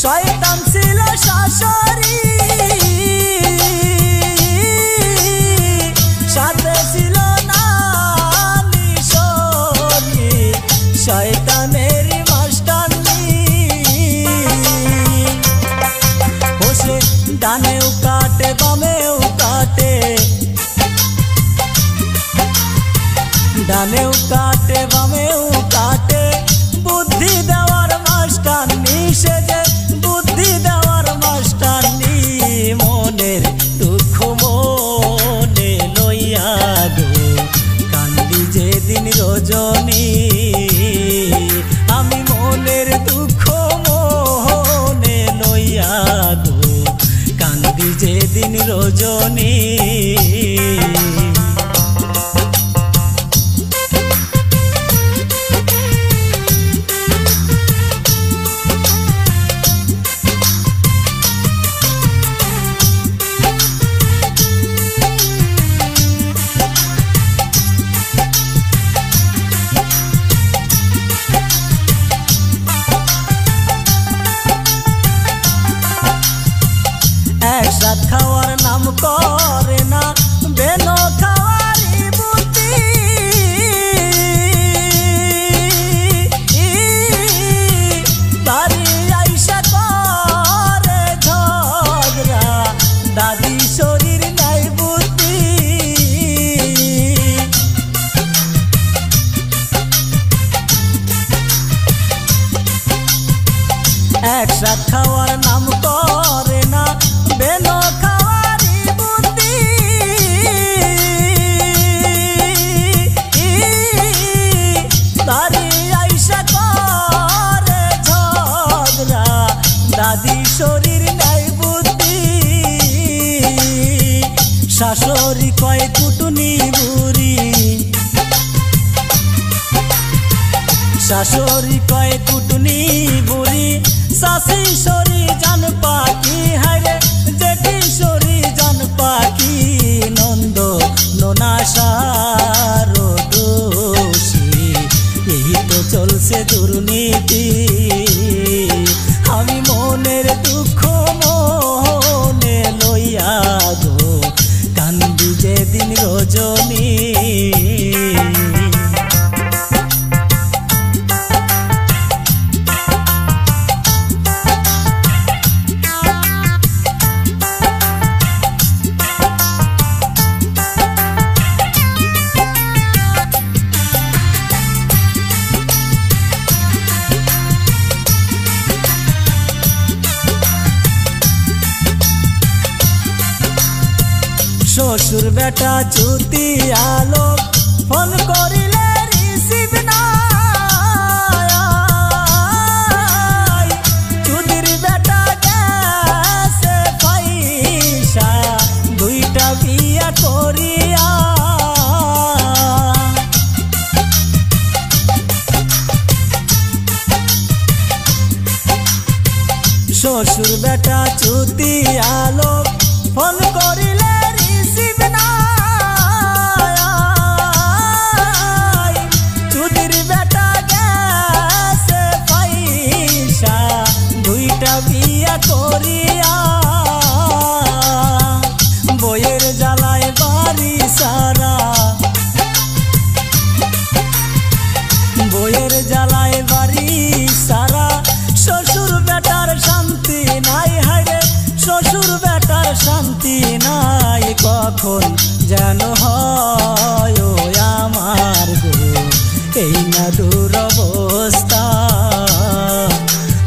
শয়তান ছিল শাশুড়ি, সাথে ছিল না নিশনি, শয়তানের মাস্টারনি। বসে ডানেও কাটে বামেও কাটে, ডানেও কাটে বামেও কাটে, বুদ্ধি দেওয়ার মাস্টারনি সেজে, বুদ্ধি দেওয়ার মাস্টারনি। মনের দুঃখ মনে লইয়া গো কান্দি যেদিন রজনী, আমি মনের দুঃখ মনে লইয়া গো কান্দি যেদিন রজনী। একসাথ খাওয়ার নাম করে না বেনো খাওয়ারি বুদ্ধি, বাড়ি আইসা করে ঝগড়া, দাদি শরীর নাই বুদ্ধি। একসাথ খাওয়ার নাম করে না বেনো খাওয়ারি বুদ্ধি, বাড়ি আইসা করে ঝগড়া, দাদি শরীর নাই বুদ্ধি। শাশুড়ি কয় কুটুনি বুড়ি, শাশুড়ি কয় কুটুনি বুড়ি, শাশি শরী জান পাখি, হায়রে জেঠি শরী জান পাখি, নন্দ ননাসার দোষী, এই তো চলছে দুর্নীতি। আমি মনের দুঃখ মনে লইয়া গো কান্দি যেদিন রজনী। শ্বশুর বেটা চুতি আলো ফোন করিলে রিসিভ নাই, চুদির বেটা গেছে পয়সা দুইটা বিয়া করিয়া। শ্বশুর বেটা চুতি আলো ফোন করিলে রিসিভ নাই, চুদির বেটা গেছে পয়সা দুইটা বিয়া করিয়া। বইয়ের জ্বালায় বাড়ি সারা, বইয়ের জ্বালায় বাড়ি সারা, শ্বশুর বেটার শান্তি নাই, হায়রে শ্বশুর বেটার শান্তি নাই। কখন যেন হয় আমার গো এই না দুরবস্থা,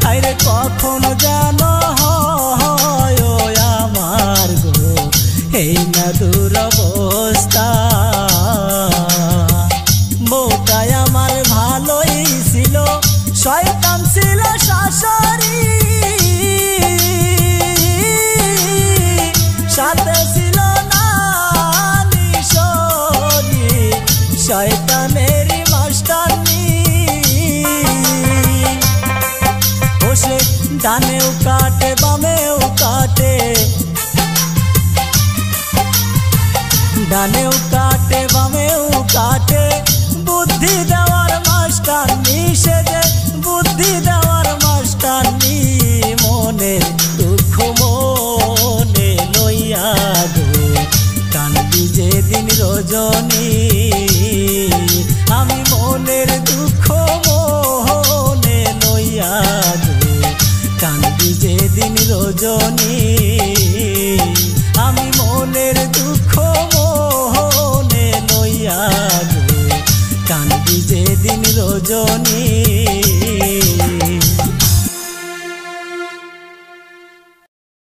হায়রে কখন যেন হয় আমার গো এই না দুরবস্থা। বউটাই আমার ভালোই ছিল, শয়তান ছিল শাশুড়ি, সাথে ছিল না নিশনি, শয়তানের মাস্টারনি। বসে ডানেও কাটে বামেও কাটে, ডানেও কাটে বামেও কাটে, বুদ্ধি দেওয়ার মাস্টারনি সেজে, বুদ্ধি দেওয়ার মাস্টারনি। মন রজনী আমি মনের দুঃখ মনে লইয়া গো কান্দি যেদিন রজনী।